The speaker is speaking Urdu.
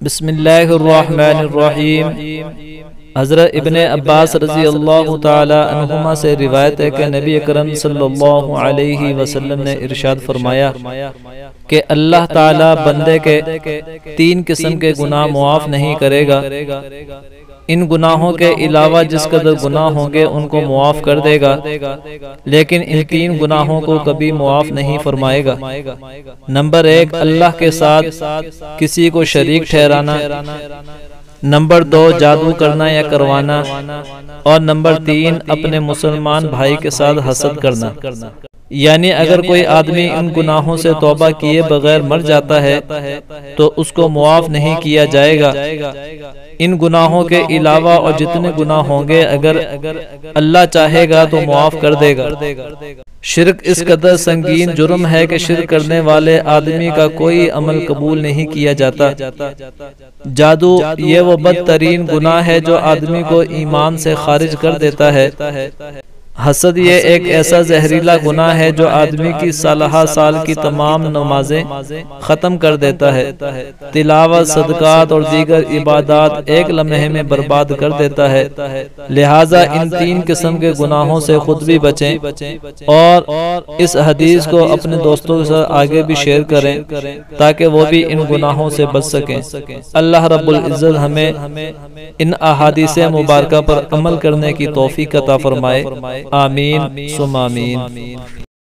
بسم اللہ الرحمن الرحیم۔ حضرت ابن عباس رضی اللہ تعالی عنہما سے روایت ہے کہ نبی اکرم صلی اللہ علیہ وسلم نے ارشاد فرمایا کہ اللہ تعالی بندے کے 3 قسم کے گناہ معاف نہیں کرے گا۔ ان گناہوں کے علاوہ جس قدر گناہ ہوں گے ان کو معاف کر دے گا، لیکن ان 3 گناہوں کو کبھی معاف نہیں فرمائے گا۔ نمبر 1، اللہ کے ساتھ کسی کو شریک ٹھہرانا۔ نمبر 2، جادو کرنا یا کروانا۔ اور نمبر 3، اپنے مسلمان بھائی کے ساتھ حسد کرنا۔ یعنی اگر کوئی آدمی ان گناہوں سے توبہ کیے بغیر مر جاتا ہے تو اس کو معاف نہیں کیا جائے گا۔ ان گناہوں کے علاوہ اور جتنے گناہ ہوں گے اگر اللہ چاہے گا تو معاف کر دے گا۔ شرک اس قدر سنگین جرم ہے کہ شرک کرنے والے آدمی کا کوئی عمل قبول نہیں کیا جاتا۔ جادو یہ وہ بدترین گناہ ہے جو آدمی کو ایمان سے خارج کر دیتا ہے۔ حسد یہ ایک ایسا زہریلا گناہ ہے جو آدمی کی سالہ سال کی تمام نمازیں ختم کر دیتا ہے۔ تلاوت، صدقات اور دیگر عبادات ایک لمحے میں برباد کر دیتا ہے۔ لہٰذا ان 3 قسم کے گناہوں سے خود بھی بچیں اور اس حدیث کو اپنے دوستوں کے ساتھ آگے بھی شیئر کریں تاکہ وہ بھی ان گناہوں سے بچ سکیں۔ اللہ رب العزت ہمیں ان احادیث مبارکہ پر عمل کرنے کی توفیق عطا فرمائے۔ آمین ثم آمین۔